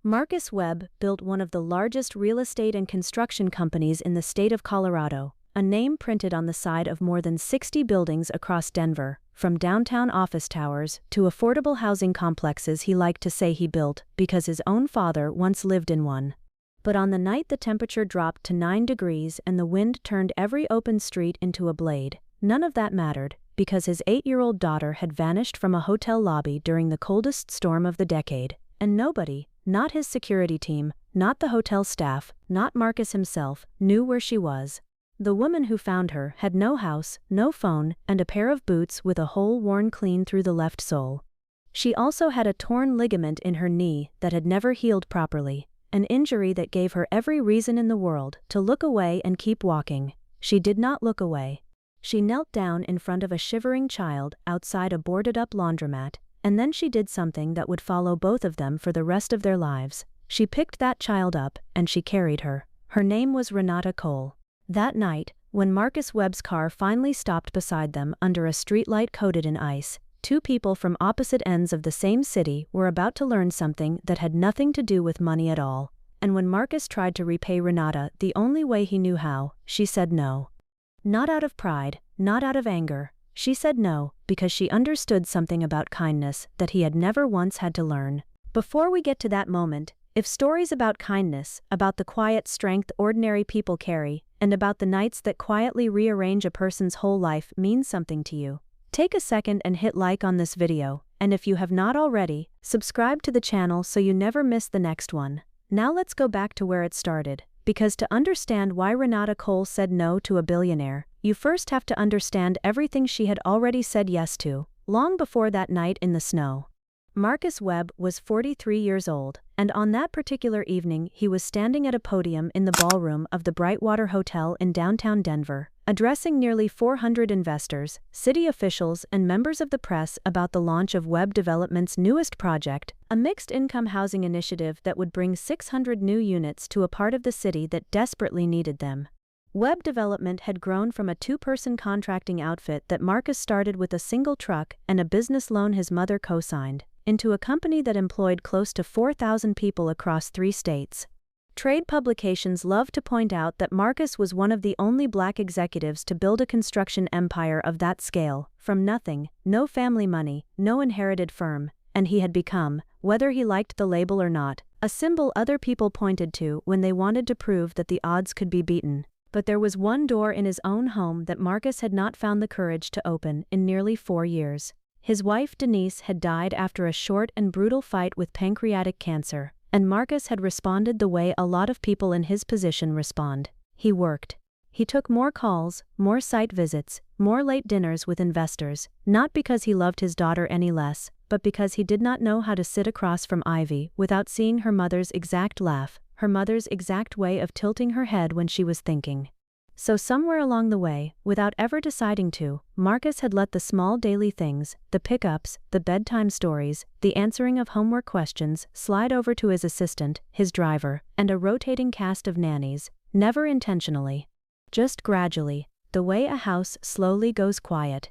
Marcus Webb built one of the largest real estate and construction companies in the state of Colorado, a name printed on the side of more than 60 buildings across Denver, from downtown office towers to affordable housing complexes he liked to say he built because his own father once lived in one. But on the night the temperature dropped to 9 degrees and the wind turned every open street into a blade, none of that mattered, because his 8-year-old daughter had vanished from a hotel lobby during the coldest storm of the decade, and nobody, not his security team, not the hotel staff, not Marcus himself, knew where she was. The woman who found her had no house, no phone, and a pair of boots with a hole worn clean through the left sole. She also had a torn ligament in her knee that had never healed properly, an injury that gave her every reason in the world to look away and keep walking. She did not look away. She knelt down in front of a shivering child outside a boarded-up laundromat, and then she did something that would follow both of them for the rest of their lives. She picked that child up, and she carried her. Her name was Renata Cole. That night, when Marcus Webb's car finally stopped beside them under a streetlight coated in ice, two people from opposite ends of the same city were about to learn something that had nothing to do with money at all. And when Marcus tried to repay Renata the only way he knew how, she said no. Not out of pride, not out of anger. She said no, because she understood something about kindness that he had never once had to learn. Before we get to that moment, if stories about kindness, about the quiet strength ordinary people carry, and about the nights that quietly rearrange a person's whole life mean something to you, take a second and hit like on this video, and if you have not already, subscribe to the channel so you never miss the next one. Now let's go back to where it started, because to understand why Renata Cole said no to a billionaire, you first have to understand everything she had already said yes to, long before that night in the snow. Marcus Webb was 43 years old, and on that particular evening he was standing at a podium in the ballroom of the Brightwater Hotel in downtown Denver, addressing nearly 400 investors, city officials, and members of the press about the launch of Webb Development's newest project, a mixed-income housing initiative that would bring 600 new units to a part of the city that desperately needed them. Webb Development had grown from a two-person contracting outfit that Marcus started with a single truck and a business loan his mother co-signed, into a company that employed close to 4,000 people across 3 states. Trade publications love to point out that Marcus was one of the only black executives to build a construction empire of that scale, from nothing, no family money, no inherited firm, and he had become, whether he liked the label or not, a symbol other people pointed to when they wanted to prove that the odds could be beaten. But there was one door in his own home that Marcus had not found the courage to open in nearly 4 years. His wife Denise had died after a short and brutal fight with pancreatic cancer, and Marcus had responded the way a lot of people in his position respond. He worked. He took more calls, more site visits, more late dinners with investors, not because he loved his daughter any less, but because he did not know how to sit across from Ivy without seeing her mother's exact laugh, her mother's exact way of tilting her head when she was thinking. So somewhere along the way, without ever deciding to, Marcus had let the small daily things, the pickups, the bedtime stories, the answering of homework questions, slide over to his assistant, his driver, and a rotating cast of nannies, never intentionally. Just gradually, the way a house slowly goes quiet.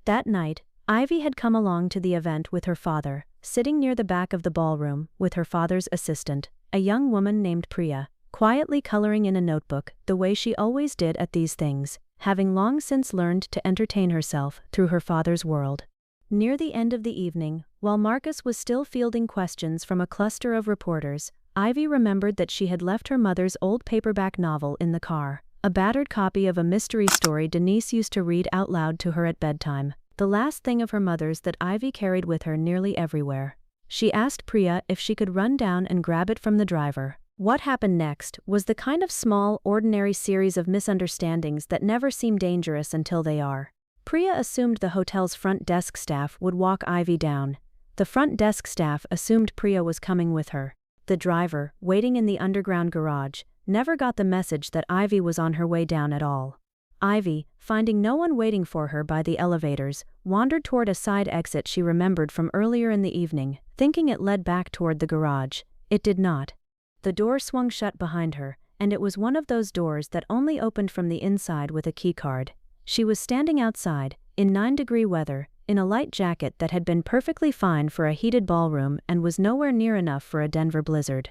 That night, Ivy had come along to the event with her father, sitting near the back of the ballroom with her father's assistant, a young woman named Priya, quietly coloring in a notebook the way she always did at these things, having long since learned to entertain herself through her father's world. Near the end of the evening, while Marcus was still fielding questions from a cluster of reporters, Ivy remembered that she had left her mother's old paperback novel in the car, a battered copy of a mystery story Denise used to read out loud to her at bedtime, the last thing of her mother's that Ivy carried with her nearly everywhere. She asked Priya if she could run down and grab it from the driver. What happened next was the kind of small, ordinary series of misunderstandings that never seem dangerous until they are. Priya assumed the hotel's front desk staff would walk Ivy down. The front desk staff assumed Priya was coming with her. The driver, waiting in the underground garage, never got the message that Ivy was on her way down at all. Ivy, finding no one waiting for her by the elevators, wandered toward a side exit she remembered from earlier in the evening, thinking it led back toward the garage. It did not. The door swung shut behind her, and it was one of those doors that only opened from the inside with a keycard. She was standing outside, in 9-degree weather, in a light jacket that had been perfectly fine for a heated ballroom and was nowhere near enough for a Denver blizzard.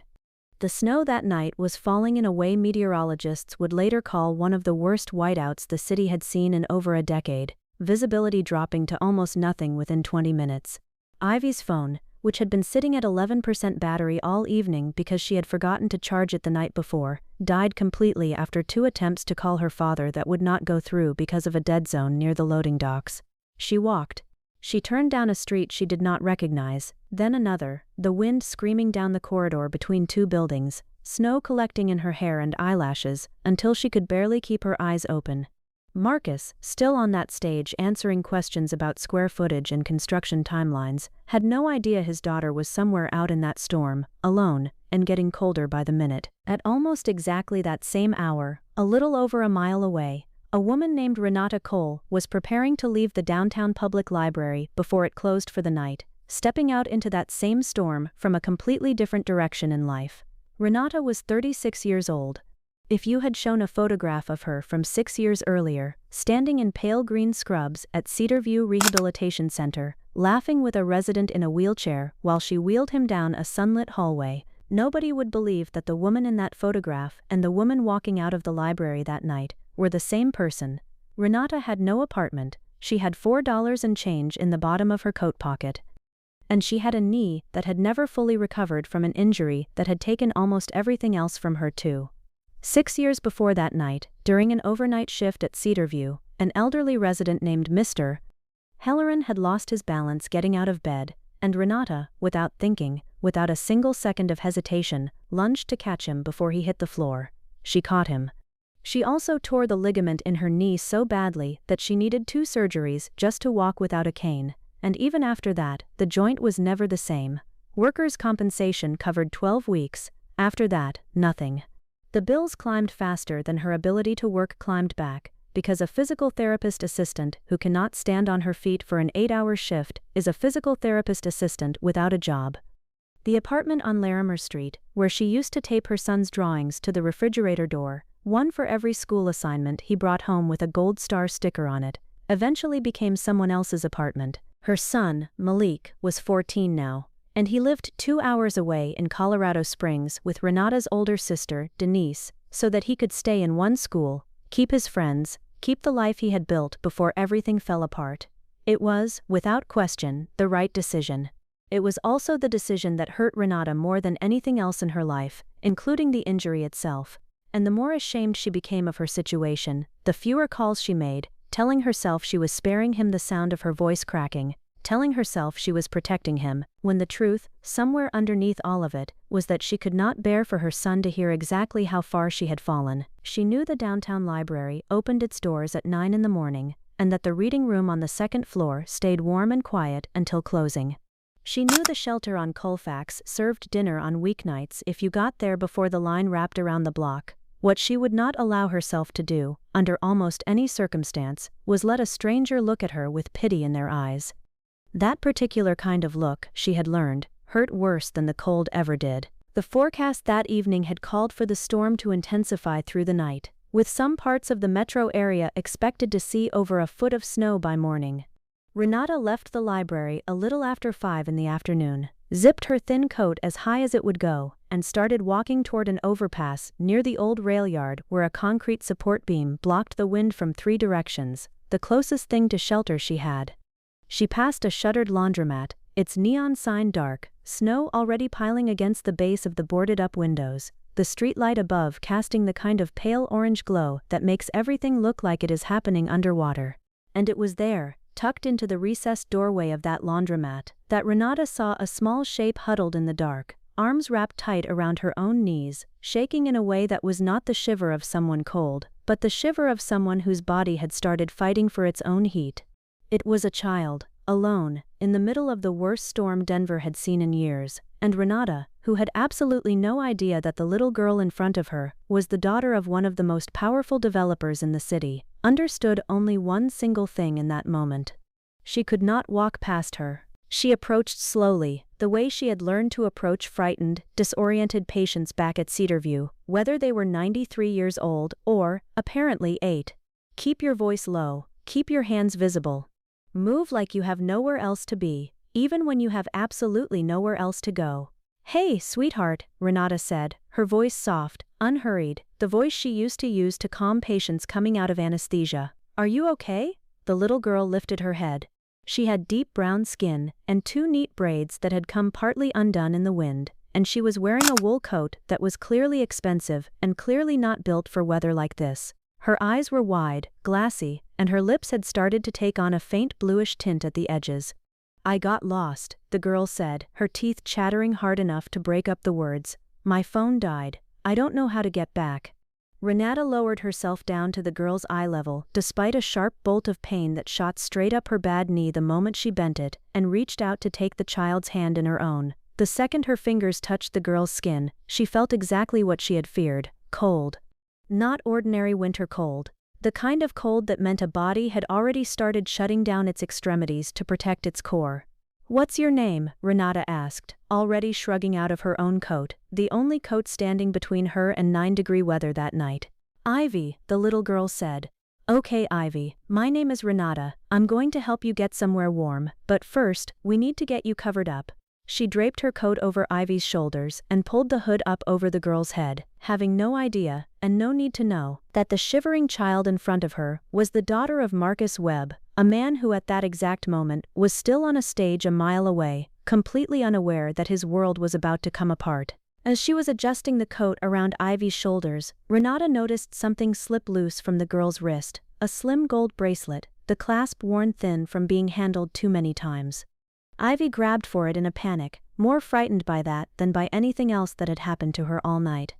The snow that night was falling in a way meteorologists would later call one of the worst whiteouts the city had seen in over a decade, visibility dropping to almost nothing within 20 minutes. Ivy's phone, which had been sitting at 11% battery all evening because she had forgotten to charge it the night before, died completely after 2 attempts to call her father that would not go through because of a dead zone near the loading docks. She walked. She turned down a street she did not recognize, then another, the wind screaming down the corridor between 2 buildings, snow collecting in her hair and eyelashes, until she could barely keep her eyes open. Marcus, still on that stage answering questions about square footage and construction timelines, had no idea his daughter was somewhere out in that storm, alone, and getting colder by the minute. At almost exactly that same hour, a little over a mile away, a woman named Renata Cole was preparing to leave the downtown public library before it closed for the night, stepping out into that same storm from a completely different direction in life. Renata was 36 years old. If you had shown a photograph of her from 6 years earlier, standing in pale green scrubs at Cedarview Rehabilitation Center, laughing with a resident in a wheelchair while she wheeled him down a sunlit hallway, nobody would believe that the woman in that photograph and the woman walking out of the library that night were the same person. Renata had no apartment, she had $4 and change in the bottom of her coat pocket. And she had a knee that had never fully recovered from an injury that had taken almost everything else from her too. 6 years before that night, during an overnight shift at Cedarview, an elderly resident named Mr. Halloran had lost his balance getting out of bed, and Renata, without thinking, without a single second of hesitation, lunged to catch him before he hit the floor. She caught him. She also tore the ligament in her knee so badly that she needed 2 surgeries just to walk without a cane, and even after that, the joint was never the same. Workers' compensation covered 12 weeks, after that, nothing. The bills climbed faster than her ability to work climbed back, because a physical therapist assistant who cannot stand on her feet for an 8-hour shift is a physical therapist assistant without a job. The apartment on Larimer Street, where she used to tape her son's drawings to the refrigerator door, one for every school assignment he brought home with a gold star sticker on it, eventually became someone else's apartment. Her son, Malik, was 14 now, and he lived 2 hours away in Colorado Springs with Renata's older sister, Denise, so that he could stay in one school, keep his friends, keep the life he had built before everything fell apart. It was, without question, the right decision. It was also the decision that hurt Renata more than anything else in her life, including the injury itself. And the more ashamed she became of her situation, the fewer calls she made, telling herself she was sparing him the sound of her voice cracking, telling herself she was protecting him, when the truth, somewhere underneath all of it, was that she could not bear for her son to hear exactly how far she had fallen. She knew the downtown library opened its doors at 9 in the morning, and that the reading room on the 2nd floor stayed warm and quiet until closing. She knew the shelter on Colfax served dinner on weeknights if you got there before the line wrapped around the block. What she would not allow herself to do, under almost any circumstance, was let a stranger look at her with pity in their eyes. That particular kind of look, she had learned, hurt worse than the cold ever did. The forecast that evening had called for the storm to intensify through the night, with some parts of the metro area expected to see over a foot of snow by morning. Renata left the library a little after 5 in the afternoon, zipped her thin coat as high as it would go, and started walking toward an overpass near the old rail yard where a concrete support beam blocked the wind from 3 directions, the closest thing to shelter she had. She passed a shuttered laundromat, its neon sign dark, snow already piling against the base of the boarded-up windows, the streetlight above casting the kind of pale orange glow that makes everything look like it is happening underwater. And it was there, tucked into the recessed doorway of that laundromat, that Renata saw a small shape huddled in the dark, arms wrapped tight around her own knees, shaking in a way that was not the shiver of someone cold, but the shiver of someone whose body had started fighting for its own heat. It was a child, alone, in the middle of the worst storm Denver had seen in years, and Renata, who had absolutely no idea that the little girl in front of her was the daughter of one of the most powerful developers in the city, understood only one single thing in that moment. She could not walk past her. She approached slowly, the way she had learned to approach frightened, disoriented patients back at Cedarview, whether they were 93 years old or, apparently, 8. Keep your voice low, keep your hands visible. Move like you have nowhere else to be, even when you have absolutely nowhere else to go. Hey, sweetheart, Renata said, her voice soft, unhurried, the voice she used to use to calm patients coming out of anesthesia. Are you okay? The little girl lifted her head. She had deep brown skin and two neat braids that had come partly undone in the wind, and she was wearing a wool coat that was clearly expensive and clearly not built for weather like this. Her eyes were wide, glassy, and her lips had started to take on a faint bluish tint at the edges. I got lost, the girl said, her teeth chattering hard enough to break up the words. My phone died. I don't know how to get back. Renata lowered herself down to the girl's eye level, despite a sharp bolt of pain that shot straight up her bad knee the moment she bent it, and reached out to take the child's hand in her own. The second her fingers touched the girl's skin, she felt exactly what she had feared: cold. Not ordinary winter cold. The kind of cold that meant a body had already started shutting down its extremities to protect its core. What's your name? Renata asked, already shrugging out of her own coat, the only coat standing between her and 9-degree weather that night. Ivy, the little girl said. Okay, Ivy, my name is Renata. I'm going to help you get somewhere warm, but first, we need to get you covered up. She draped her coat over Ivy's shoulders and pulled the hood up over the girl's head, having no idea, and no need to know, that the shivering child in front of her was the daughter of Marcus Webb, a man who at that exact moment was still on a stage a mile away, completely unaware that his world was about to come apart. As she was adjusting the coat around Ivy's shoulders, Renata noticed something slip loose from the girl's wrist, a slim gold bracelet, the clasp worn thin from being handled too many times. Ivy grabbed for it in a panic, more frightened by that than by anything else that had happened to her all night.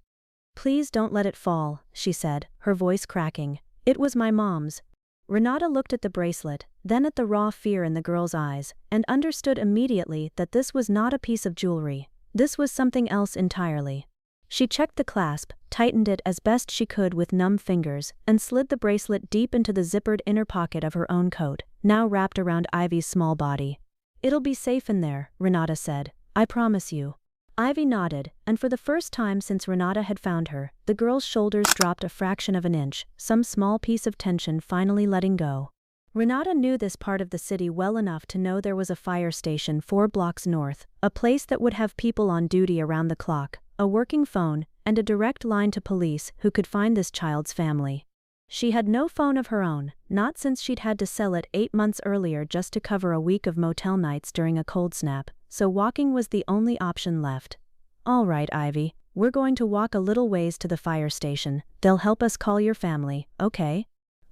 Please don't let it fall, she said, her voice cracking. It was my mom's. Renata looked at the bracelet, then at the raw fear in the girl's eyes, and understood immediately that this was not a piece of jewelry. This was something else entirely. She checked the clasp, tightened it as best she could with numb fingers, and slid the bracelet deep into the zippered inner pocket of her own coat, now wrapped around Ivy's small body. It'll be safe in there, Renata said. I promise you. Ivy nodded, and for the first time since Renata had found her, the girl's shoulders dropped a fraction of an inch, some small piece of tension finally letting go. Renata knew this part of the city well enough to know there was a fire station 4 blocks north, a place that would have people on duty around the clock, a working phone, and a direct line to police who could find this child's family. She had no phone of her own, not since she'd had to sell it 8 months earlier just to cover a week of motel nights during a cold snap, so walking was the only option left. All right, Ivy, we're going to walk a little ways to the fire station. They'll help us call your family, okay?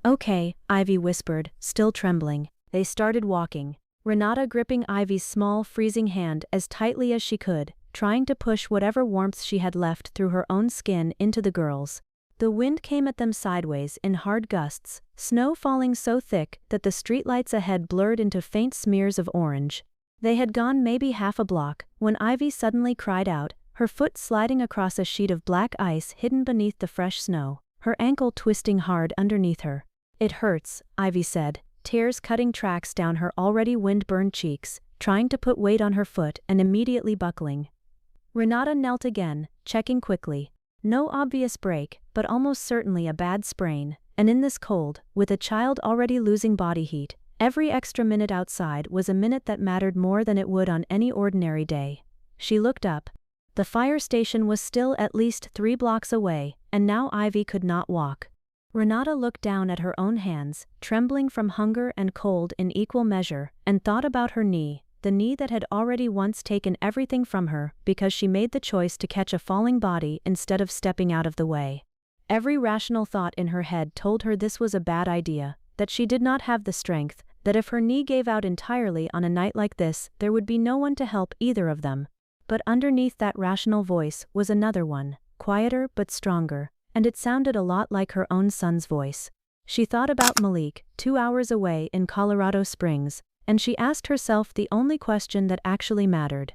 Okay, Ivy whispered, still trembling. They started walking, Renata gripping Ivy's small, freezing hand as tightly as she could, trying to push whatever warmth she had left through her own skin into the girl's. The wind came at them sideways in hard gusts, snow falling so thick that the streetlights ahead blurred into faint smears of orange. They had gone maybe half a block, when Ivy suddenly cried out, her foot sliding across a sheet of black ice hidden beneath the fresh snow, her ankle twisting hard underneath her. It hurts, Ivy said, tears cutting tracks down her already wind-burned cheeks, trying to put weight on her foot and immediately buckling. Renata knelt again, checking quickly. No obvious break, but almost certainly a bad sprain, and in this cold, with a child already losing body heat, every extra minute outside was a minute that mattered more than it would on any ordinary day. She looked up. The fire station was still at least 3 blocks away, and now Ivy could not walk. Renata looked down at her own hands, trembling from hunger and cold in equal measure, and thought about her knee, the knee that had already once taken everything from her because she made the choice to catch a falling body instead of stepping out of the way. Every rational thought in her head told her this was a bad idea, that she did not have the strength, that if her knee gave out entirely on a night like this, there would be no one to help either of them. But underneath that rational voice was another one, quieter but stronger, and it sounded a lot like her own son's voice. She thought about Malik, 2 hours away in Colorado Springs, and she asked herself the only question that actually mattered.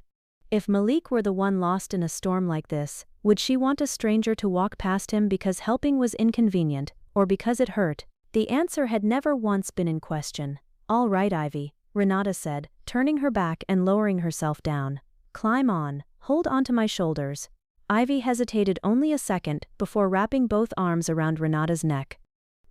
If Malik were the one lost in a storm like this, would she want a stranger to walk past him because helping was inconvenient, or because it hurt? The answer had never once been in question. All right, Ivy, Renata said, turning her back and lowering herself down. Climb on, hold onto my shoulders. Ivy hesitated only a second before wrapping both arms around Renata's neck.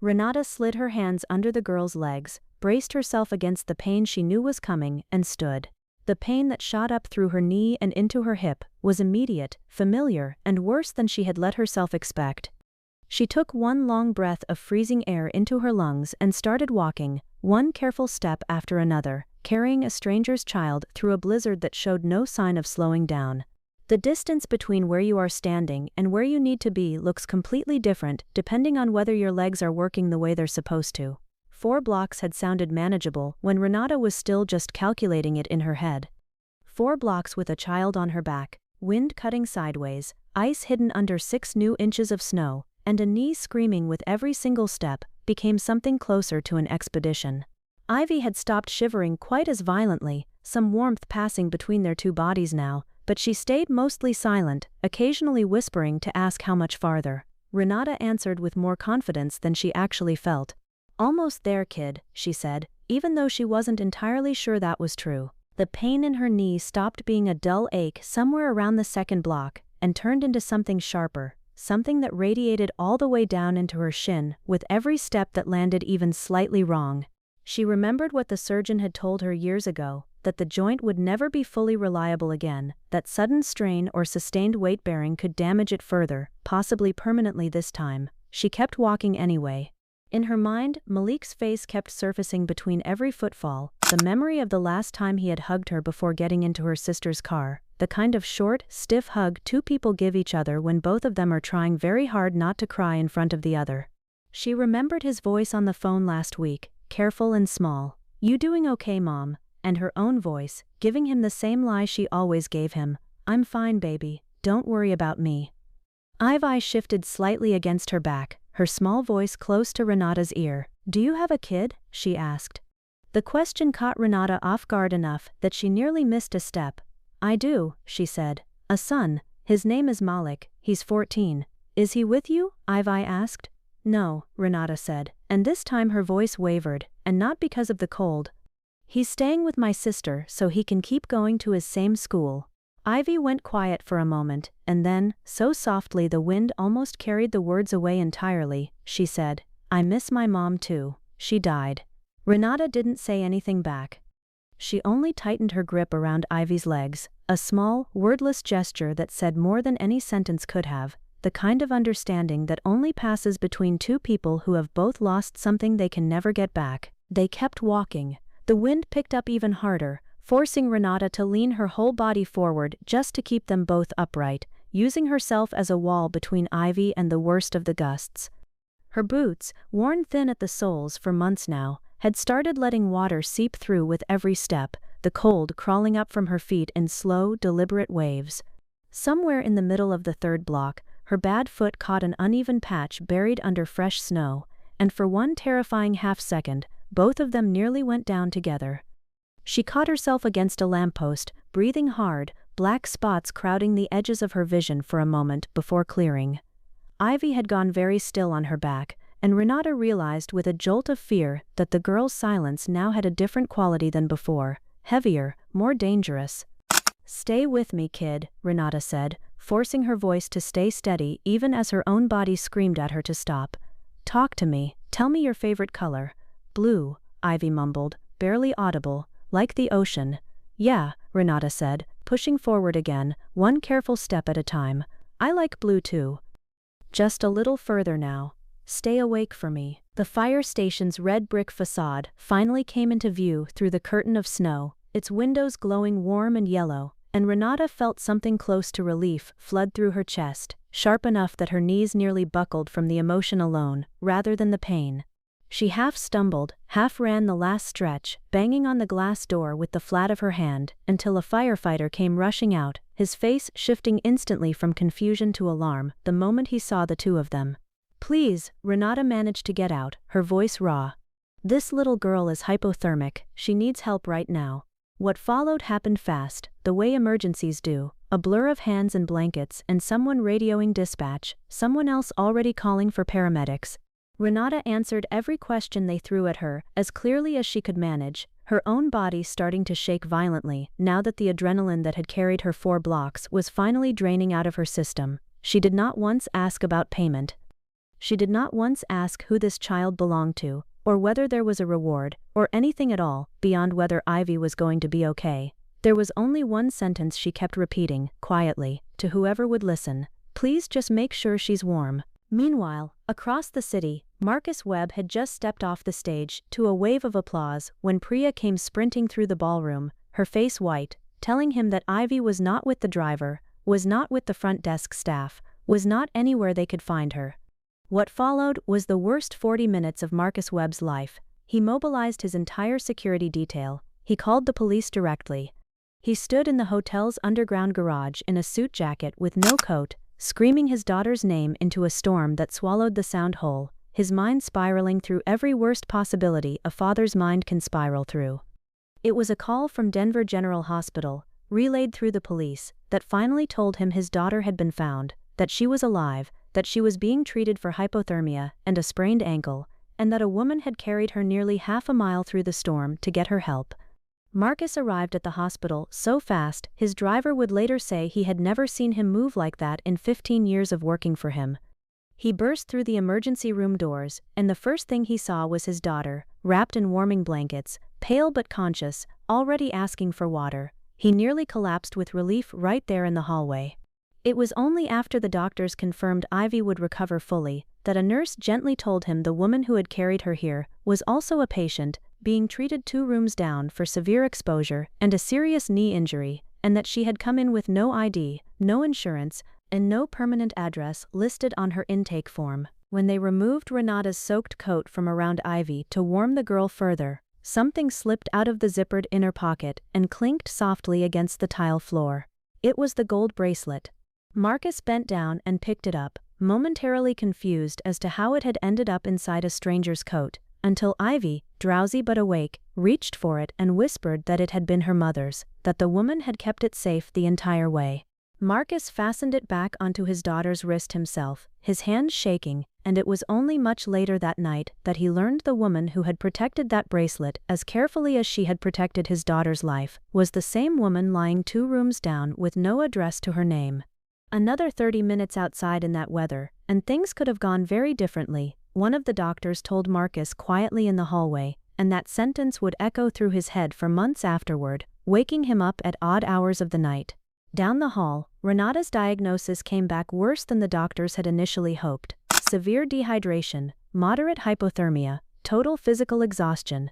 Renata slid her hands under the girl's legs, braced herself against the pain she knew was coming, and stood. The pain that shot up through her knee and into her hip was immediate, familiar, and worse than she had let herself expect. She took one long breath of freezing air into her lungs and started walking, one careful step after another, carrying a stranger's child through a blizzard that showed no sign of slowing down. The distance between where you are standing and where you need to be looks completely different depending on whether your legs are working the way they're supposed to. 4 blocks had sounded manageable when Renata was still just calculating it in her head. 4 blocks with a child on her back, wind cutting sideways, ice hidden under 6 new inches of snow, and a knee screaming with every single step, became something closer to an expedition. Ivy had stopped shivering quite as violently, some warmth passing between their 2 bodies now, but she stayed mostly silent, occasionally whispering to ask how much farther. Renata answered with more confidence than she actually felt. "Almost there, kid," she said, even though she wasn't entirely sure that was true. The pain in her knee stopped being a dull ache somewhere around the 2nd block, and turned into something sharper, something that radiated all the way down into her shin with every step that landed even slightly wrong. She remembered what the surgeon had told her years ago, that the joint would never be fully reliable again, that sudden strain or sustained weight-bearing could damage it further, possibly permanently this time. She kept walking anyway. In her mind, Malik's face kept surfacing between every footfall, the memory of the last time he had hugged her before getting into her sister's car, the kind of short, stiff hug 2 people give each other when both of them are trying very hard not to cry in front of the other. She remembered his voice on the phone last week, careful and small. "You doing okay, Mom?" And her own voice, giving him the same lie she always gave him. "I'm fine, baby. Don't worry about me." Ivy shifted slightly against her back, her small voice close to Renata's ear. "Do you have a kid?" she asked. The question caught Renata off guard enough that she nearly missed a step. "I do," she said. "A son. His name is Malik. He's 14. Is he with you?" Ivy asked. "No," Renata said, and this time her voice wavered, and not because of the cold. "He's staying with my sister so he can keep going to his same school." Ivy went quiet for a moment, and then, so softly the wind almost carried the words away entirely, she said, "I miss my mom too. She died." Renata didn't say anything back. She only tightened her grip around Ivy's legs, a small, wordless gesture that said more than any sentence could have, the kind of understanding that only passes between 2 people who have both lost something they can never get back. They kept walking. The wind picked up even harder, forcing Renata to lean her whole body forward just to keep them both upright, using herself as a wall between Ivy and the worst of the gusts. Her boots, worn thin at the soles for months now, had started letting water seep through with every step, the cold crawling up from her feet in slow, deliberate waves. Somewhere in the middle of the 3rd block, her bad foot caught an uneven patch buried under fresh snow, and for one terrifying half-second, both of them nearly went down together. She caught herself against a lamppost, breathing hard, black spots crowding the edges of her vision for a moment before clearing. Ivy had gone very still on her back, and Renata realized with a jolt of fear that the girl's silence now had a different quality than before, heavier, more dangerous. "Stay with me, kid," Renata said, forcing her voice to stay steady even as her own body screamed at her to stop. "Talk to me, tell me your favorite color." "Blue," Ivy mumbled, barely audible, "like the ocean." "Yeah," Renata said, pushing forward again, one careful step at a time. "I like blue too." "Just a little further now. Stay awake for me." The fire station's red brick facade finally came into view through the curtain of snow, its windows glowing warm and yellow, and Renata felt something close to relief flood through her chest, sharp enough that her knees nearly buckled from the emotion alone, rather than the pain. She half stumbled, half ran the last stretch, banging on the glass door with the flat of her hand, until a firefighter came rushing out, his face shifting instantly from confusion to alarm the moment he saw the 2 of them. "Please," Renata managed to get out, her voice raw. "This little girl is hypothermic, she needs help right now." What followed happened fast, the way emergencies do, a blur of hands and blankets and someone radioing dispatch, someone else already calling for paramedics. Renata answered every question they threw at her as clearly as she could manage, her own body starting to shake violently now that the adrenaline that had carried her 4 blocks was finally draining out of her system. She did not once ask about payment. She did not once ask who this child belonged to, or whether there was a reward, or anything at all, beyond whether Ivy was going to be okay. There was only one sentence she kept repeating, quietly, to whoever would listen. "Please just make sure she's warm." Meanwhile, across the city, Marcus Webb had just stepped off the stage to a wave of applause when Priya came sprinting through the ballroom, her face white, telling him that Ivy was not with the driver, was not with the front desk staff, was not anywhere they could find her. What followed was the worst 40 minutes of Marcus Webb's life. He mobilized his entire security detail. He called the police directly. He stood in the hotel's underground garage in a suit jacket with no coat, screaming his daughter's name into a storm that swallowed the sound whole, his mind spiraling through every worst possibility a father's mind can spiral through. It was a call from Denver General Hospital, relayed through the police, that finally told him his daughter had been found, that she was alive, that she was being treated for hypothermia and a sprained ankle, and that a woman had carried her nearly half a mile through the storm to get her help. Marcus arrived at the hospital so fast, his driver would later say he had never seen him move like that in 15 years of working for him. He burst through the emergency room doors, and the first thing he saw was his daughter, wrapped in warming blankets, pale but conscious, already asking for water. He nearly collapsed with relief right there in the hallway. It was only after the doctors confirmed Ivy would recover fully that a nurse gently told him the woman who had carried her here was also a patient, being treated 2 rooms down for severe exposure and a serious knee injury, and that she had come in with no ID, no insurance, and no permanent address listed on her intake form. When they removed Renata's soaked coat from around Ivy to warm the girl further, something slipped out of the zippered inner pocket and clinked softly against the tile floor. It was the gold bracelet. Marcus bent down and picked it up, momentarily confused as to how it had ended up inside a stranger's coat, until Ivy, drowsy but awake, reached for it and whispered that it had been her mother's, that the woman had kept it safe the entire way. Marcus fastened it back onto his daughter's wrist himself, his hands shaking, and it was only much later that night that he learned the woman who had protected that bracelet as carefully as she had protected his daughter's life was the same woman lying 2 rooms down with no address to her name. Another 30 minutes outside in that weather, and things could have gone very differently, one of the doctors told Marcus quietly in the hallway, and that sentence would echo through his head for months afterward, waking him up at odd hours of the night. Down the hall, Renata's diagnosis came back worse than the doctors had initially hoped. Severe dehydration, moderate hypothermia, total physical exhaustion.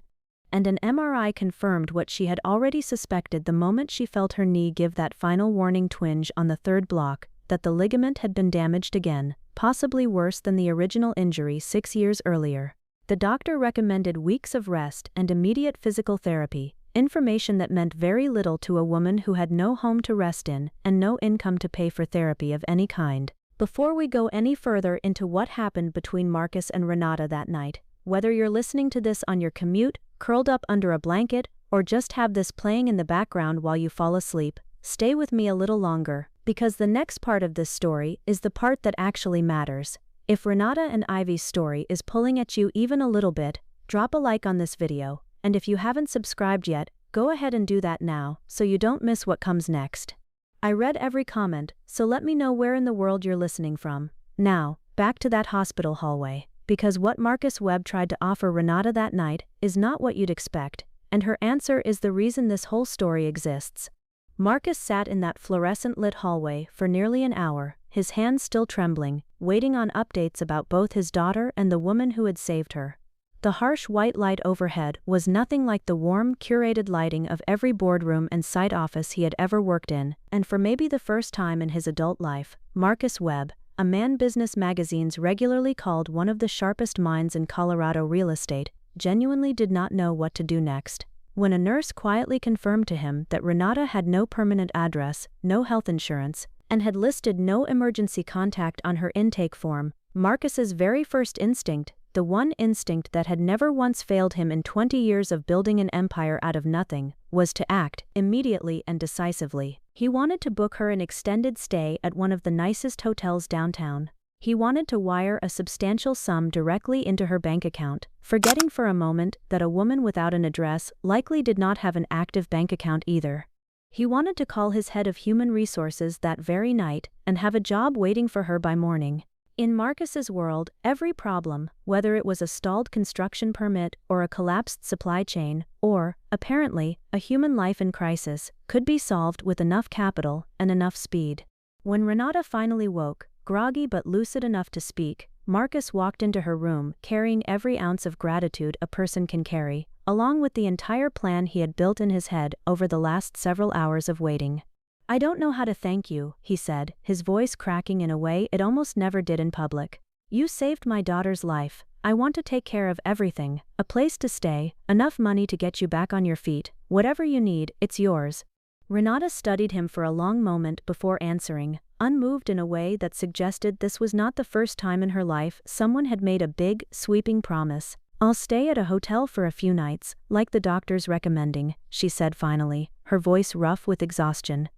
And an MRI confirmed what she had already suspected the moment she felt her knee give that final warning twinge on the 3rd block, that the ligament had been damaged again, possibly worse than the original injury 6 years earlier. The doctor recommended weeks of rest and immediate physical therapy, information that meant very little to a woman who had no home to rest in and no income to pay for therapy of any kind. Before we go any further into what happened between Marcus and Renata that night, whether you're listening to this on your commute, curled up under a blanket, or just have this playing in the background while you fall asleep, stay with me a little longer, because the next part of this story is the part that actually matters. If Renata and Ivy's story is pulling at you even a little bit, drop a like on this video, and if you haven't subscribed yet, go ahead and do that now, so you don't miss what comes next. I read every comment, so let me know where in the world you're listening from. Now, back to that hospital hallway. Because what Marcus Webb tried to offer Renata that night is not what you'd expect, and her answer is the reason this whole story exists. Marcus sat in that fluorescent-lit hallway for nearly an hour, his hands still trembling, waiting on updates about both his daughter and the woman who had saved her. The harsh white light overhead was nothing like the warm, curated lighting of every boardroom and site office he had ever worked in, and for maybe the first time in his adult life, Marcus Webb, a man business magazines regularly called one of the sharpest minds in Colorado real estate, genuinely did not know what to do next. When a nurse quietly confirmed to him that Renata had no permanent address, no health insurance, and had listed no emergency contact on her intake form, Marcus's very first instinct, the one instinct that had never once failed him in 20 years of building an empire out of nothing, was to act, immediately and decisively. He wanted to book her an extended stay at one of the nicest hotels downtown. He wanted to wire a substantial sum directly into her bank account, forgetting for a moment that a woman without an address likely did not have an active bank account either. He wanted to call his head of human resources that very night and have a job waiting for her by morning. In Marcus's world, every problem, whether it was a stalled construction permit or a collapsed supply chain, or, apparently, a human life in crisis, could be solved with enough capital and enough speed. When Renata finally woke, groggy but lucid enough to speak, Marcus walked into her room carrying every ounce of gratitude a person can carry, along with the entire plan he had built in his head over the last several hours of waiting. "I don't know how to thank you," he said, his voice cracking in a way it almost never did in public. "You saved my daughter's life. I want to take care of everything, a place to stay, enough money to get you back on your feet. Whatever you need, it's yours." Renata studied him for a long moment before answering, unmoved in a way that suggested this was not the first time in her life someone had made a big, sweeping promise. "I'll stay at a hotel for a few nights, like the doctor's recommending," she said finally, her voice rough with exhaustion.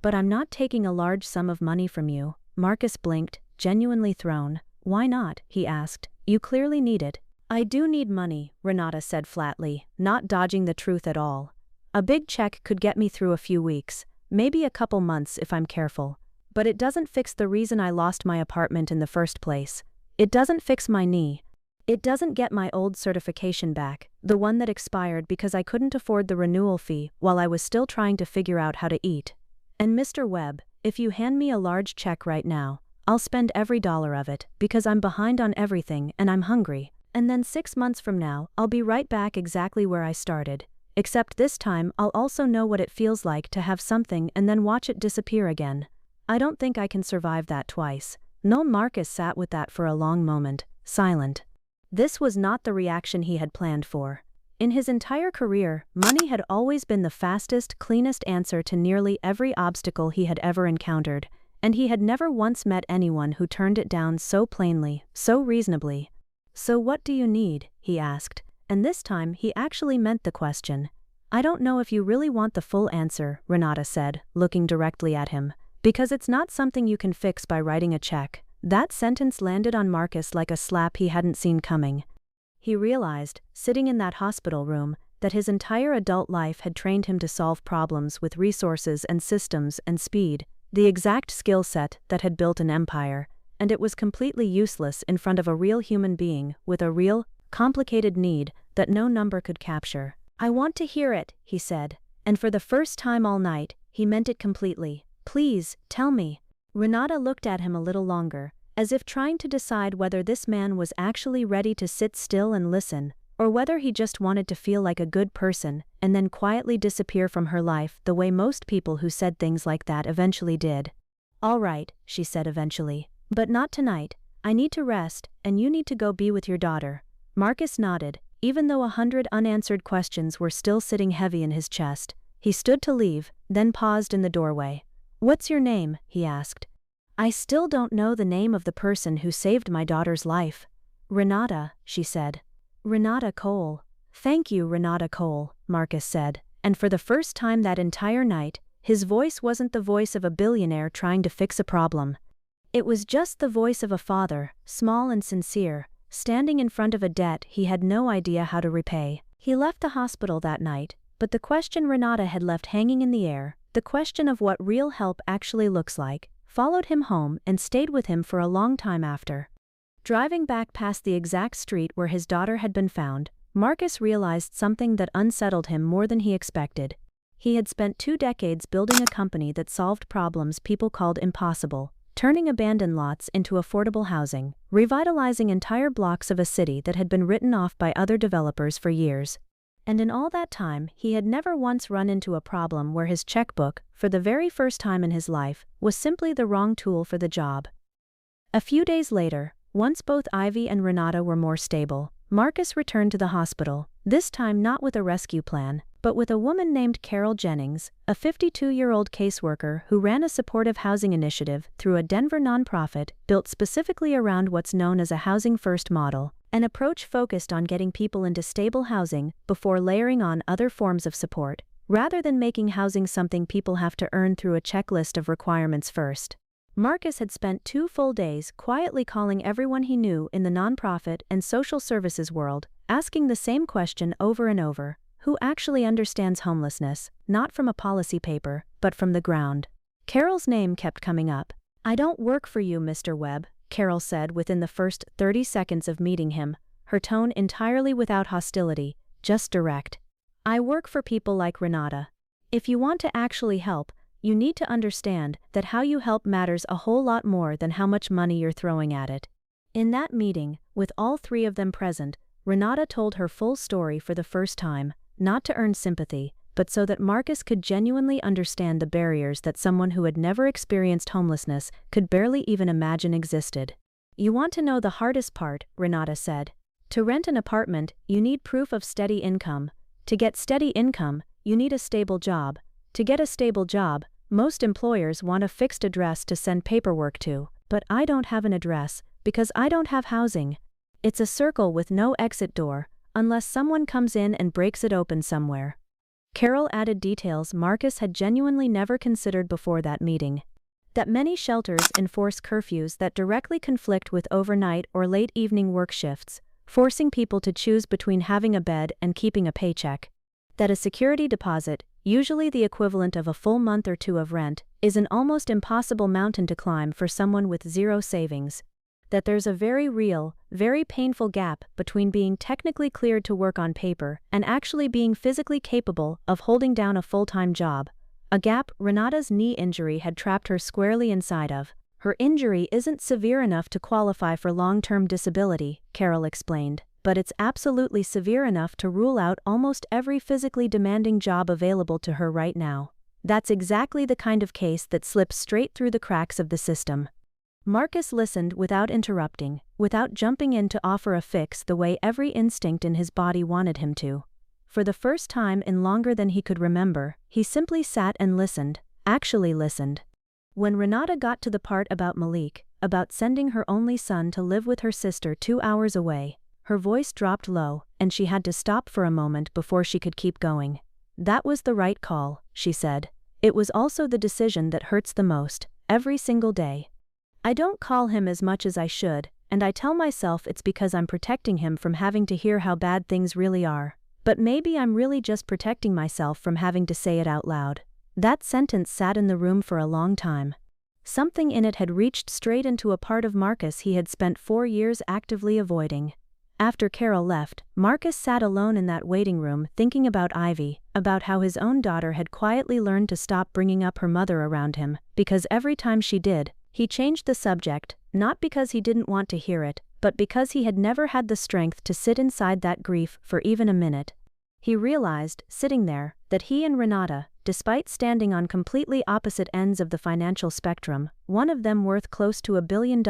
"But I'm not taking a large sum of money from you." Marcus blinked, genuinely thrown. "Why not?" he asked. "You clearly need it." "I do need money," Renata said flatly, not dodging the truth at all. "A big check could get me through a few weeks, maybe a couple months if I'm careful. But it doesn't fix the reason I lost my apartment in the first place. It doesn't fix my knee. It doesn't get my old certification back, the one that expired because I couldn't afford the renewal fee while I was still trying to figure out how to eat. And Mr. Webb, if you hand me a large check right now, I'll spend every dollar of it, because I'm behind on everything and I'm hungry. And then 6 months from now, I'll be right back exactly where I started. Except this time I'll also know what it feels like to have something and then watch it disappear again. I don't think I can survive that twice." Marcus sat with that for a long moment, silent. This was not the reaction he had planned for. In his entire career, money had always been the fastest, cleanest answer to nearly every obstacle he had ever encountered, and he had never once met anyone who turned it down so plainly, so reasonably. "So what do you need?" he asked, and this time he actually meant the question. "I don't know if you really want the full answer," Renata said, looking directly at him, "because it's not something you can fix by writing a check." That sentence landed on Marcus like a slap he hadn't seen coming. He realized, sitting in that hospital room, that his entire adult life had trained him to solve problems with resources and systems and speed, the exact skill set that had built an empire, and it was completely useless in front of a real human being with a real, complicated need that no number could capture. "I want to hear it," he said, and for the first time all night, he meant it completely. "Please, tell me." Renata looked at him a little longer, as if trying to decide whether this man was actually ready to sit still and listen, or whether he just wanted to feel like a good person and then quietly disappear from her life the way most people who said things like that eventually did. "All right," she said eventually, "but not tonight. I need to rest, and you need to go be with your daughter." Marcus nodded, even though 100 unanswered questions were still sitting heavy in his chest. He stood to leave, then paused in the doorway. "What's your name?" he asked. "I still don't know the name of the person who saved my daughter's life." "Renata," she said. "Renata Cole." "Thank you, Renata Cole," Marcus said, and for the first time that entire night, his voice wasn't the voice of a billionaire trying to fix a problem. It was just the voice of a father, small and sincere, standing in front of a debt he had no idea how to repay. He left the hospital that night, but the question Renata had left hanging in the air, the question of what real help actually looks like, followed him home and stayed with him for a long time after. Driving back past the exact street where his daughter had been found, Marcus realized something that unsettled him more than he expected. He had spent 2 decades building a company that solved problems people called impossible, turning abandoned lots into affordable housing, revitalizing entire blocks of a city that had been written off by other developers for years. And in all that time, he had never once run into a problem where his checkbook, for the very first time in his life, was simply the wrong tool for the job. A few days later, once both Ivy and Renata were more stable, Marcus returned to the hospital, this time not with a rescue plan, but with a woman named Carol Jennings, a 52-year-old caseworker who ran a supportive housing initiative through a Denver nonprofit built specifically around what's known as a housing-first model, an approach focused on getting people into stable housing before layering on other forms of support, rather than making housing something people have to earn through a checklist of requirements first. Marcus had spent 2 full days quietly calling everyone he knew in the nonprofit and social services world, asking the same question over and over: who actually understands homelessness, not from a policy paper, but from the ground? Carol's name kept coming up. "I don't work for you, Mr. Webb," Carol said within the first 30 seconds of meeting him, her tone entirely without hostility, just direct. "I work for people like Renata. If you want to actually help, you need to understand that how you help matters a whole lot more than how much money you're throwing at it." In that meeting, with all three of them present, Renata told her full story for the first time, not to earn sympathy, but so that Marcus could genuinely understand the barriers that someone who had never experienced homelessness could barely even imagine existed. "You want to know the hardest part," Renata said. "To rent an apartment, you need proof of steady income. To get steady income, you need a stable job. To get a stable job, most employers want a fixed address to send paperwork to, but I don't have an address, because I don't have housing. It's a circle with no exit door, unless someone comes in and breaks it open somewhere." Carol added details Marcus had genuinely never considered before that meeting. That many shelters enforce curfews that directly conflict with overnight or late evening work shifts, forcing people to choose between having a bed and keeping a paycheck. That a security deposit, usually the equivalent of a full month or two of rent, is an almost impossible mountain to climb for someone with zero savings. That there's a very real, very painful gap between being technically cleared to work on paper and actually being physically capable of holding down a full-time job. A gap Renata's knee injury had trapped her squarely inside of. "Her injury isn't severe enough to qualify for long-term disability," Carol explained, "but it's absolutely severe enough to rule out almost every physically demanding job available to her right now. That's exactly the kind of case that slips straight through the cracks of the system." Marcus listened without interrupting, without jumping in to offer a fix the way every instinct in his body wanted him to. For the first time in longer than he could remember, he simply sat and listened, actually listened. When Renata got to the part about Malik, about sending her only son to live with her sister 2 hours away, her voice dropped low, and she had to stop for a moment before she could keep going. "That was the right call," she said. "It was also the decision that hurts the most, every single day. I don't call him as much as I should, and I tell myself it's because I'm protecting him from having to hear how bad things really are. But maybe I'm really just protecting myself from having to say it out loud." That sentence sat in the room for a long time. Something in it had reached straight into a part of Marcus he had spent 4 years actively avoiding. After Carol left, Marcus sat alone in that waiting room thinking about Ivy, about how his own daughter had quietly learned to stop bringing up her mother around him, because every time she did, he changed the subject, not because he didn't want to hear it, but because he had never had the strength to sit inside that grief for even a minute. He realized, sitting there, that he and Renata, despite standing on completely opposite ends of the financial spectrum, one of them worth close to $1 billion,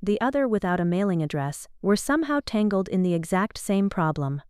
the other without a mailing address, were somehow tangled in the exact same problem.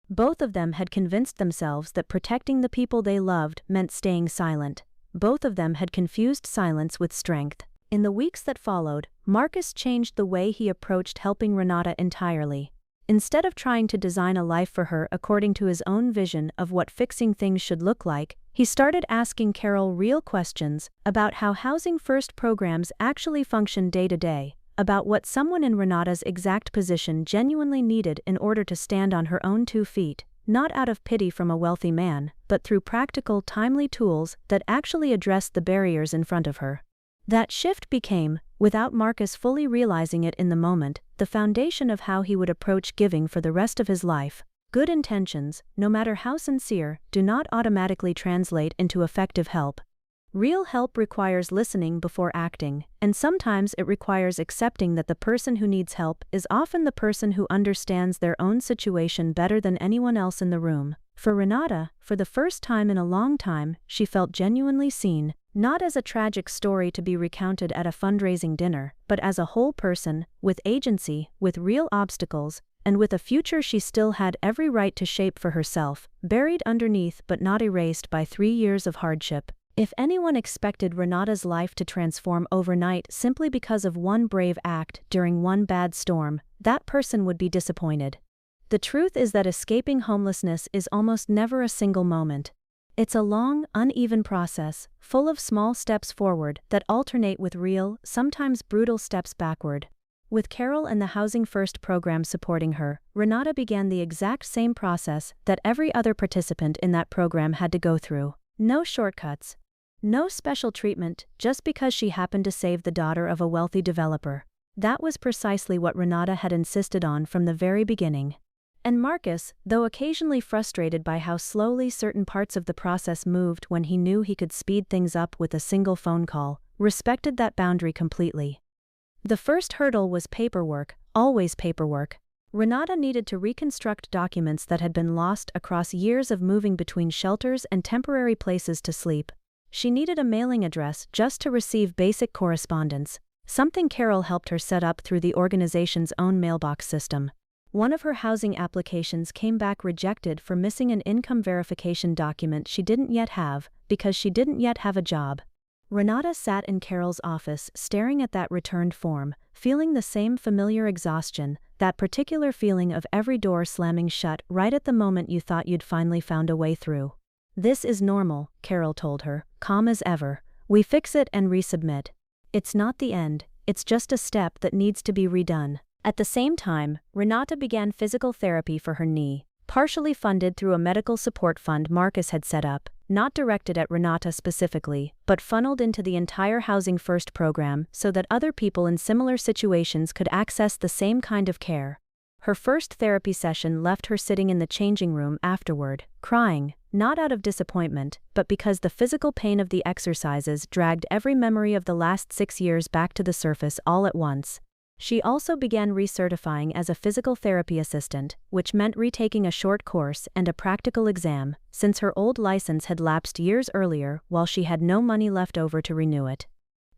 Both of them had convinced themselves that protecting the people they loved meant staying silent. Both of them had confused silence with strength. In the weeks that followed, Marcus changed the way he approached helping Renata entirely. Instead of trying to design a life for her according to his own vision of what fixing things should look like, he started asking Carol real questions about how Housing First programs actually function day to day, about what someone in Renata's exact position genuinely needed in order to stand on her own 2 feet, not out of pity from a wealthy man, but through practical, timely tools that actually addressed the barriers in front of her. That shift became, without Marcus fully realizing it in the moment, the foundation of how he would approach giving for the rest of his life. Good intentions, no matter how sincere, do not automatically translate into effective help. Real help requires listening before acting, and sometimes it requires accepting that the person who needs help is often the person who understands their own situation better than anyone else in the room. For Renata, for the first time in a long time, she felt genuinely seen, not as a tragic story to be recounted at a fundraising dinner, but as a whole person, with agency, with real obstacles, and with a future she still had every right to shape for herself, buried underneath but not erased by 3 years of hardship. If anyone expected Renata's life to transform overnight simply because of one brave act during one bad storm, that person would be disappointed. The truth is that escaping homelessness is almost never a single moment. It's a long, uneven process, full of small steps forward that alternate with real, sometimes brutal steps backward. With Carol and the Housing First program supporting her, Renata began the exact same process that every other participant in that program had to go through. No shortcuts. No special treatment just because she happened to save the daughter of a wealthy developer. That was precisely what Renata had insisted on from the very beginning. And Marcus, though occasionally frustrated by how slowly certain parts of the process moved when he knew he could speed things up with a single phone call, respected that boundary completely. The first hurdle was paperwork, always paperwork. Renata needed to reconstruct documents that had been lost across years of moving between shelters and temporary places to sleep. She needed a mailing address just to receive basic correspondence, something Carol helped her set up through the organization's own mailbox system. One of her housing applications came back rejected for missing an income verification document she didn't yet have, because she didn't yet have a job. Renata sat in Carol's office staring at that returned form, feeling the same familiar exhaustion, that particular feeling of every door slamming shut right at the moment you thought you'd finally found a way through. "This is normal," Carol told her, calm as ever. "We fix it and resubmit. It's not the end, it's just a step that needs to be redone." At the same time, Renata began physical therapy for her knee, partially funded through a medical support fund Marcus had set up, not directed at Renata specifically, but funneled into the entire Housing First program so that other people in similar situations could access the same kind of care. Her first therapy session left her sitting in the changing room afterward, crying, not out of disappointment, but because the physical pain of the exercises dragged every memory of the last 6 years back to the surface all at once. She also began recertifying as a physical therapy assistant, which meant retaking a short course and a practical exam, since her old license had lapsed years earlier while she had no money left over to renew it.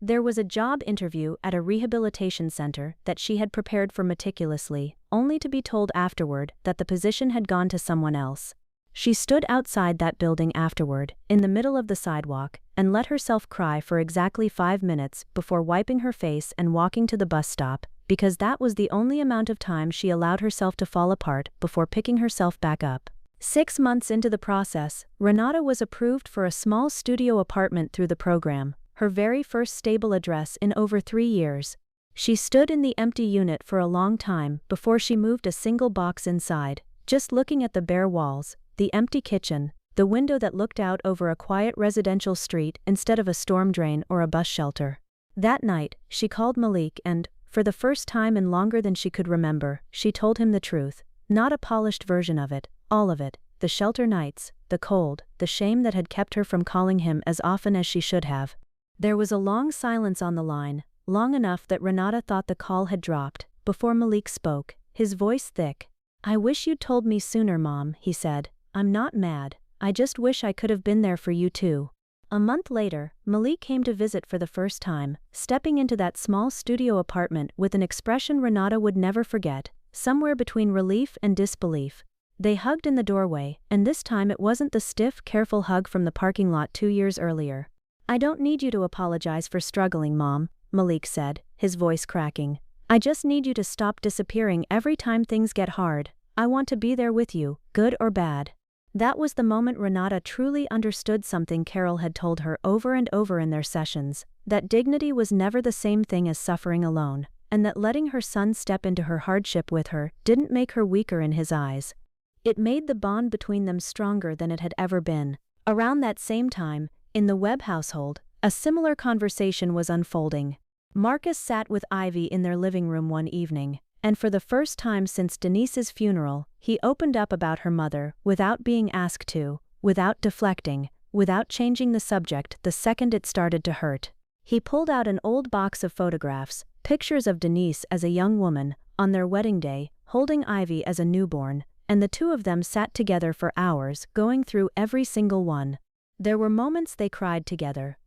There was a job interview at a rehabilitation center that she had prepared for meticulously, only to be told afterward that the position had gone to someone else. She stood outside that building afterward, in the middle of the sidewalk, and let herself cry for exactly 5 minutes before wiping her face and walking to the bus stop, because that was the only amount of time she allowed herself to fall apart before picking herself back up. 6 months into the process, Renata was approved for a small studio apartment through the program, her very first stable address in over 3 years. She stood in the empty unit for a long time before she moved a single box inside, just looking at the bare walls, the empty kitchen, the window that looked out over a quiet residential street instead of a storm drain or a bus shelter. That night, she called Malik and, for the first time in longer than she could remember, she told him the truth. Not a polished version of it, all of it, the shelter nights, the cold, the shame that had kept her from calling him as often as she should have. There was a long silence on the line, long enough that Renata thought the call had dropped, before Malik spoke, his voice thick. "I wish you'd told me sooner, Mom," he said. "I'm not mad, I just wish I could have been there for you too." A month later, Malik came to visit for the first time, stepping into that small studio apartment with an expression Renata would never forget, somewhere between relief and disbelief. They hugged in the doorway, and this time it wasn't the stiff, careful hug from the parking lot 2 years earlier. "I don't need you to apologize for struggling, Mom," Malik said, his voice cracking. "I just need you to stop disappearing every time things get hard. I want to be there with you, good or bad." That was the moment Renata truly understood something Carol had told her over and over in their sessions, that dignity was never the same thing as suffering alone, and that letting her son step into her hardship with her didn't make her weaker in his eyes. It made the bond between them stronger than it had ever been. Around that same time, in the Webb household, a similar conversation was unfolding. Marcus sat with Ivy in their living room one evening, and for the first time since Denise's funeral, he opened up about her mother without being asked to, without deflecting, without changing the subject the second it started to hurt. He pulled out an old box of photographs, pictures of Denise as a young woman, on their wedding day, holding Ivy as a newborn, and the two of them sat together for hours, going through every single one. There were moments they cried together.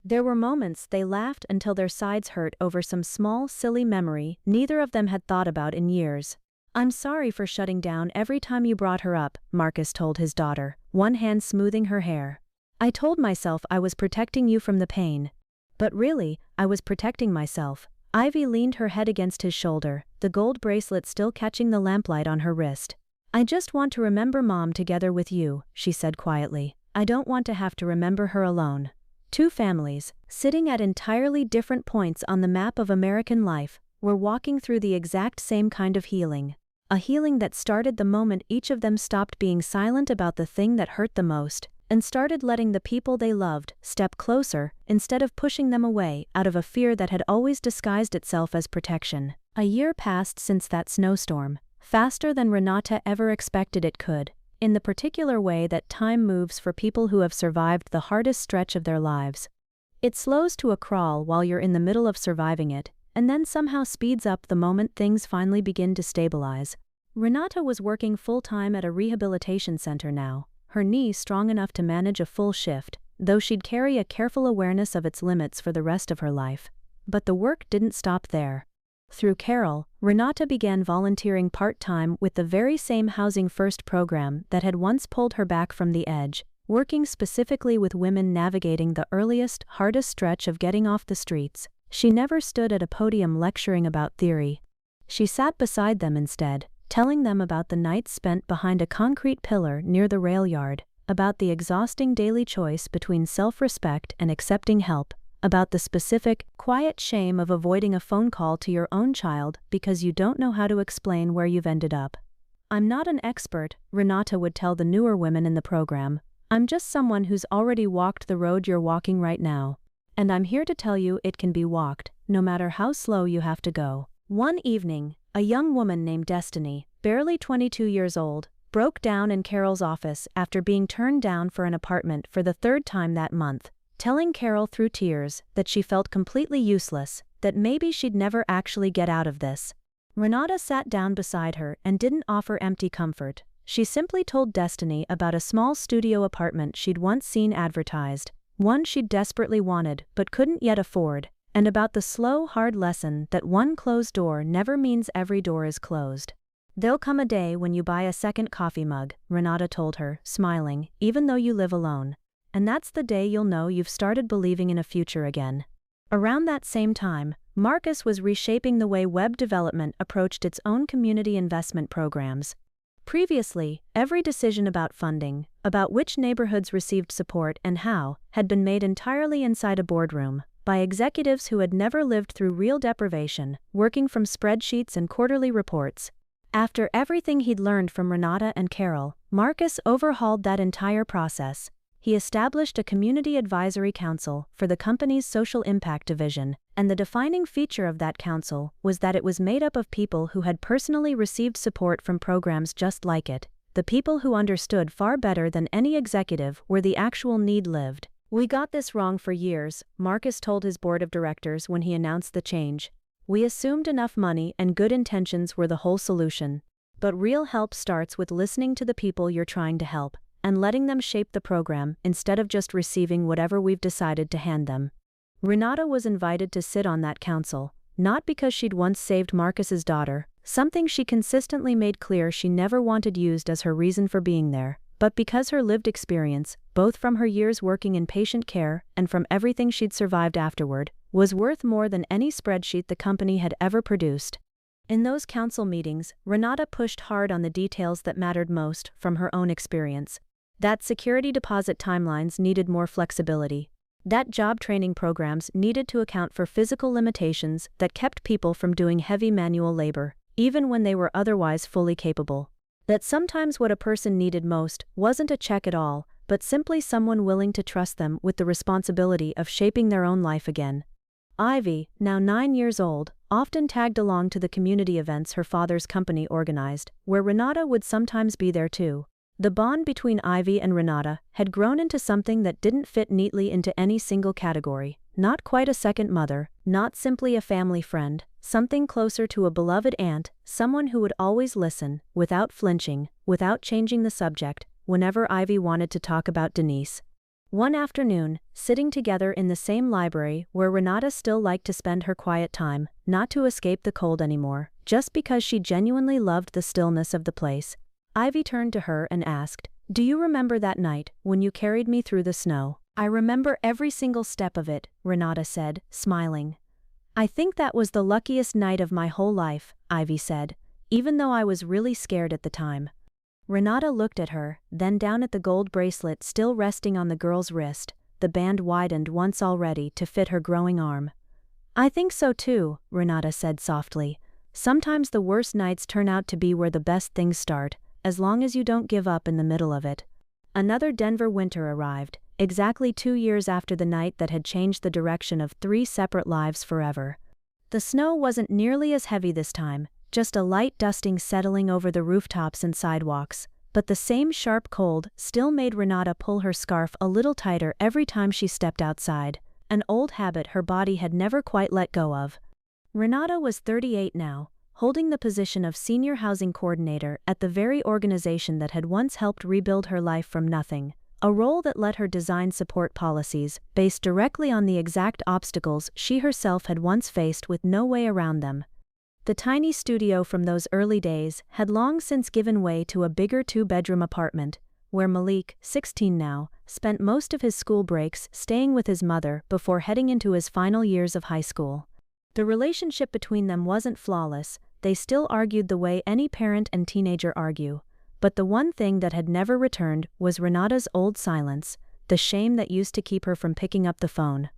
There were moments they laughed until their sides hurt over some small, silly memory neither of them had thought about in years. "I'm sorry for shutting down every time you brought her up," Marcus told his daughter, one hand smoothing her hair. "I told myself I was protecting you from the pain. But really, I was protecting myself." Ivy leaned her head against his shoulder, the gold bracelet still catching the lamplight on her wrist. "I just want to remember Mom together with you," she said quietly. "I don't want to have to remember her alone." Two families, sitting at entirely different points on the map of American life, were walking through the exact same kind of healing. A healing that started the moment each of them stopped being silent about the thing that hurt the most, and started letting the people they loved step closer instead of pushing them away out of a fear that had always disguised itself as protection. A year passed since that snowstorm, faster than Renata ever expected it could, in the particular way that time moves for people who have survived the hardest stretch of their lives. It slows to a crawl while you're in the middle of surviving it, and then somehow speeds up the moment things finally begin to stabilize. Renata was working full-time at a rehabilitation center now, her knee strong enough to manage a full shift, though she'd carry a careful awareness of its limits for the rest of her life. But the work didn't stop there. Through Carol, Renata began volunteering part-time with the very same Housing First program that had once pulled her back from the edge, working specifically with women navigating the earliest, hardest stretch of getting off the streets. She never stood at a podium lecturing about theory. She sat beside them instead, telling them about the nights spent behind a concrete pillar near the rail yard, about the exhausting daily choice between self-respect and accepting help, about the specific, quiet shame of avoiding a phone call to your own child because you don't know how to explain where you've ended up. "I'm not an expert," Renata would tell the newer women in the program. "I'm just someone who's already walked the road you're walking right now. And I'm here to tell you it can be walked, no matter how slow you have to go." One evening, a young woman named Destiny, barely 22 years old, broke down in Carol's office after being turned down for an apartment for the third time that month, telling Carol through tears that she felt completely useless, that maybe she'd never actually get out of this. Renata sat down beside her and didn't offer empty comfort. She simply told Destiny about a small studio apartment she'd once seen advertised, one she'd desperately wanted but couldn't yet afford, and about the slow, hard lesson that one closed door never means every door is closed. "There'll come a day when you buy a second coffee mug," Renata told her, smiling, "even though you live alone. And that's the day you'll know you've started believing in a future again." Around that same time, Marcus was reshaping the way web development approached its own community investment programs. Previously, every decision about funding, about which neighborhoods received support and how, had been made entirely inside a boardroom, by executives who had never lived through real deprivation, working from spreadsheets and quarterly reports. After everything he'd learned from Renata and Carol, Marcus overhauled that entire process. He established a community advisory council for the company's social impact division, and the defining feature of that council was that it was made up of people who had personally received support from programs just like it, the people who understood far better than any executive where the actual need lived. "We got this wrong for years," Marcus told his board of directors when he announced the change. "We assumed enough money and good intentions were the whole solution. But real help starts with listening to the people you're trying to help, and letting them shape the program instead of just receiving whatever we've decided to hand them." Renata was invited to sit on that council, not because she'd once saved Marcus's daughter, something she consistently made clear she never wanted used as her reason for being there, but because her lived experience, both from her years working in patient care and from everything she'd survived afterward, was worth more than any spreadsheet the company had ever produced. In those council meetings, Renata pushed hard on the details that mattered most from her own experience. That security deposit timelines needed more flexibility. That job training programs needed to account for physical limitations that kept people from doing heavy manual labor, even when they were otherwise fully capable. That sometimes what a person needed most wasn't a check at all, but simply someone willing to trust them with the responsibility of shaping their own life again. Ivy, now 9 years old, often tagged along to the community events her father's company organized, where Renata would sometimes be there too. The bond between Ivy and Renata had grown into something that didn't fit neatly into any single category. Not quite a second mother, not simply a family friend, something closer to a beloved aunt, someone who would always listen, without flinching, without changing the subject, whenever Ivy wanted to talk about Denise. One afternoon, sitting together in the same library where Renata still liked to spend her quiet time, not to escape the cold anymore, just because she genuinely loved the stillness of the place, Ivy turned to her and asked, "Do you remember that night when you carried me through the snow?" "I remember every single step of it," Renata said, smiling. "I think that was the luckiest night of my whole life," Ivy said, "even though I was really scared at the time." Renata looked at her, then down at the gold bracelet still resting on the girl's wrist. The band widened once already to fit her growing arm. "I think so too," Renata said softly. "Sometimes the worst nights turn out to be where the best things start, as long as you don't give up in the middle of it." Another Denver winter arrived, exactly 2 years after the night that had changed the direction of 3 separate lives forever. The snow wasn't nearly as heavy this time, just a light dusting settling over the rooftops and sidewalks, but the same sharp cold still made Renata pull her scarf a little tighter every time she stepped outside, an old habit her body had never quite let go of. Renata was 38 now, holding the position of senior housing coordinator at the very organization that had once helped rebuild her life from nothing, a role that let her design support policies based directly on the exact obstacles she herself had once faced with no way around them. The tiny studio from those early days had long since given way to a bigger 2-bedroom apartment, where Malik, 16 now, spent most of his school breaks staying with his mother before heading into his final years of high school. The relationship between them wasn't flawless. They still argued the way any parent and teenager argue. But the one thing that had never returned was Renata's old silence, the shame that used to keep her from picking up the phone.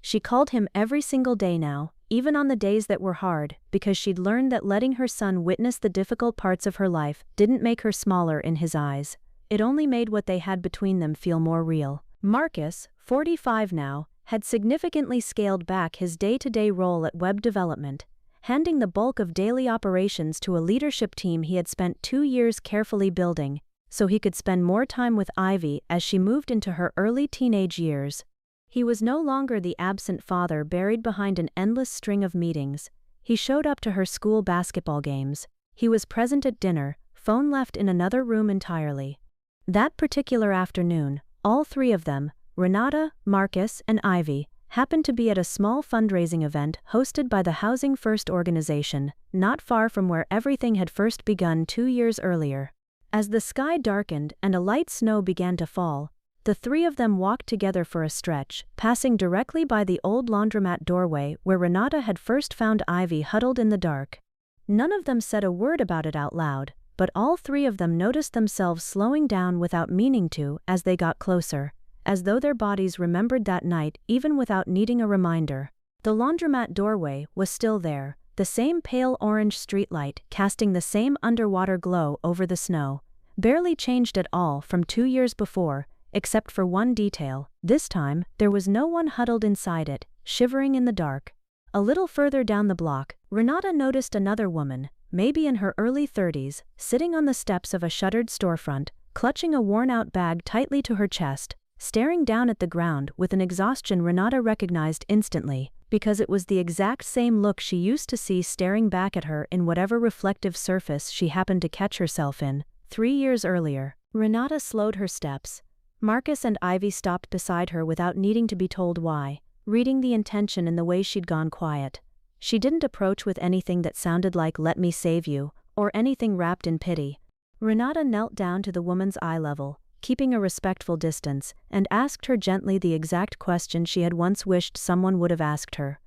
She called him every single day now, even on the days that were hard, because she'd learned that letting her son witness the difficult parts of her life didn't make her smaller in his eyes. It only made what they had between them feel more real. Marcus, 45 now, had significantly scaled back his day-to-day role at web development, handing the bulk of daily operations to a leadership team he had spent 2 years carefully building, so he could spend more time with Ivy as she moved into her early teenage years. He was no longer the absent father buried behind an endless string of meetings. He showed up to her school basketball games. He was present at dinner, phone left in another room entirely. That particular afternoon, all 3 of them, Renata, Marcus, and Ivy, happened to be at a small fundraising event hosted by the Housing First organization, not far from where everything had first begun 2 years earlier. As the sky darkened and a light snow began to fall, the 3 of them walked together for a stretch, passing directly by the old laundromat doorway where Renata had first found Ivy huddled in the dark. None of them said a word about it out loud, but all 3 of them noticed themselves slowing down without meaning to as they got closer, as though their bodies remembered that night even without needing a reminder. The laundromat doorway was still there, the same pale orange streetlight casting the same underwater glow over the snow, barely changed at all from 2 years before, except for one detail. This time, there was no one huddled inside it, shivering in the dark. A little further down the block, Renata noticed another woman, maybe in her early 30s, sitting on the steps of a shuttered storefront, clutching a worn-out bag tightly to her chest, staring down at the ground with an exhaustion Renata recognized instantly, because it was the exact same look she used to see staring back at her in whatever reflective surface she happened to catch herself in, 3 years earlier. Renata slowed her steps. Marcus and Ivy stopped beside her without needing to be told why, reading the intention in the way she'd gone quiet. She didn't approach with anything that sounded like "let me save you," or anything wrapped in pity. Renata knelt down to the woman's eye level, keeping a respectful distance, and asked her gently the exact question she had once wished someone would have asked her.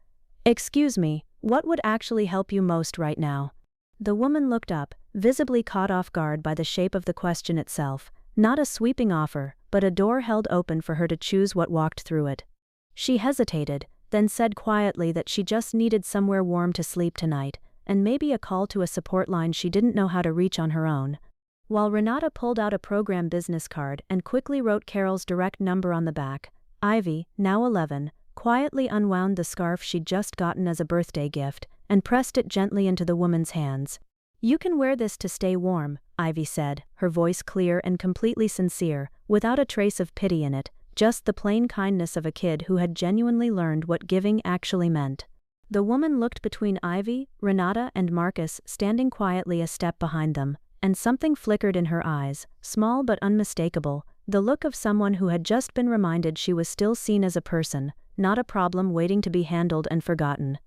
"Excuse me, what would actually help you most right now?" The woman looked up, visibly caught off guard by the shape of the question itself, not a sweeping offer, but a door held open for her to choose what walked through it. She hesitated, then said quietly that she just needed somewhere warm to sleep tonight, and maybe a call to a support line she didn't know how to reach on her own. While Renata pulled out a program business card and quickly wrote Carol's direct number on the back, Ivy, now 11, quietly unwound the scarf she'd just gotten as a birthday gift and pressed it gently into the woman's hands. "You can wear this to stay warm," Ivy said, her voice clear and completely sincere, without a trace of pity in it, just the plain kindness of a kid who had genuinely learned what giving actually meant. The woman looked between Ivy, Renata, and Marcus standing quietly a step behind them, and something flickered in her eyes, small but unmistakable, the look of someone who had just been reminded she was still seen as a person, not a problem waiting to be handled and forgotten.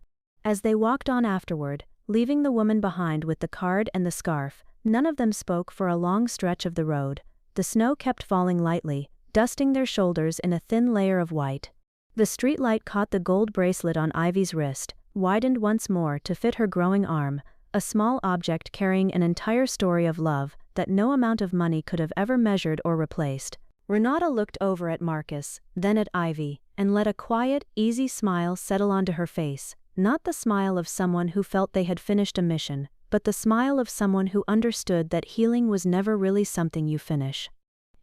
As they walked on afterward, leaving the woman behind with the card and the scarf, none of them spoke for a long stretch of the road. The snow kept falling lightly, dusting their shoulders in a thin layer of white. The streetlight caught the gold bracelet on Ivy's wrist, widened once more to fit her growing arm, a small object carrying an entire story of love that no amount of money could have ever measured or replaced. Renata looked over at Marcus, then at Ivy, and let a quiet, easy smile settle onto her face, not the smile of someone who felt they had finished a mission, but the smile of someone who understood that healing was never really something you finish.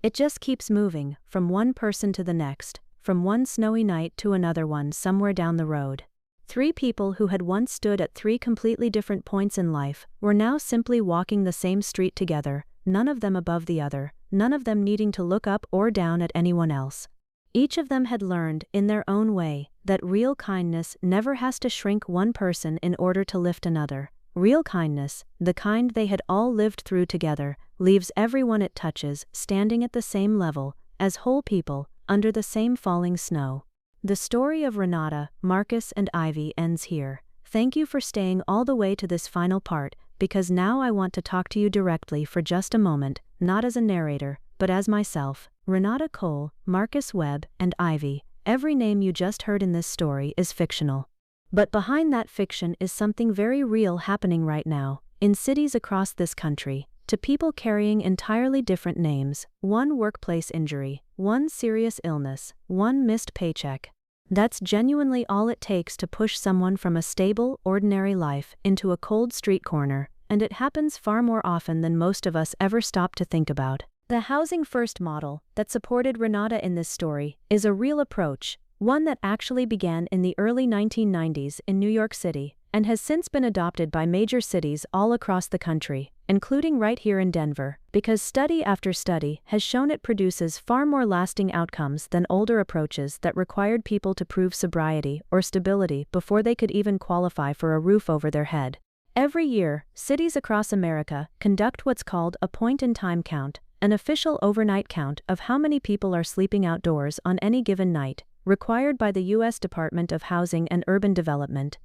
It just keeps moving, from one person to the next, from one snowy night to another one somewhere down the road. 3 people who had once stood at 3 completely different points in life were now simply walking the same street together, none of them above the other, none of them needing to look up or down at anyone else. Each of them had learned, in their own way, that real kindness never has to shrink one person in order to lift another. Real kindness, the kind they had all lived through together, leaves everyone it touches standing at the same level, as whole people, under the same falling snow. The story of Renata, Marcus and Ivy ends here. Thank you for staying all the way to this final part, because now I want to talk to you directly for just a moment, not as a narrator, but as myself. Renata Cole, Marcus Webb, and Ivy, every name you just heard in this story is fictional. But behind that fiction is something very real happening right now, in cities across this country, to people carrying entirely different names, one workplace injury, one serious illness, one missed paycheck. That's genuinely all it takes to push someone from a stable, ordinary life into a cold street corner, and it happens far more often than most of us ever stop to think about. The housing-first model that supported Renata in this story is a real approach, one that actually began in the early 1990s in New York City and has since been adopted by major cities all across the country, including right here in Denver, because study after study has shown it produces far more lasting outcomes than older approaches that required people to prove sobriety or stability before they could even qualify for a roof over their head. Every year, cities across America conduct what's called a point-in-time count, an official overnight count of how many people are sleeping outdoors on any given night, required by the U.S. Department of Housing and Urban Development.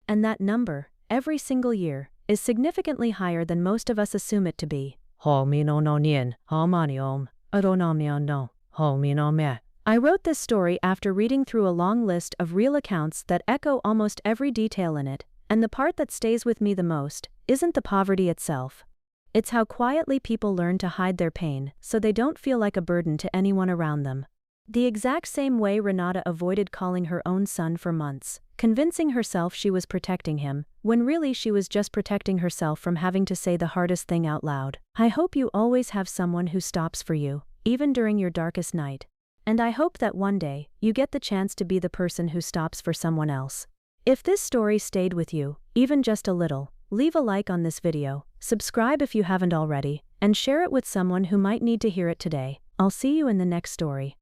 And that number, every single year, is significantly higher than most of us assume it to be. I wrote this story after reading through a long list of real accounts that echo almost every detail in it, and the part that stays with me the most isn't the poverty itself. It's how quietly people learn to hide their pain so they don't feel like a burden to anyone around them. The exact same way Renata avoided calling her own son for months, convincing herself she was protecting him, when really she was just protecting herself from having to say the hardest thing out loud. I hope you always have someone who stops for you, even during your darkest night. And I hope that one day, you get the chance to be the person who stops for someone else. If this story stayed with you, even just a little, leave a like on this video, subscribe if you haven't already, and share it with someone who might need to hear it today. I'll see you in the next story.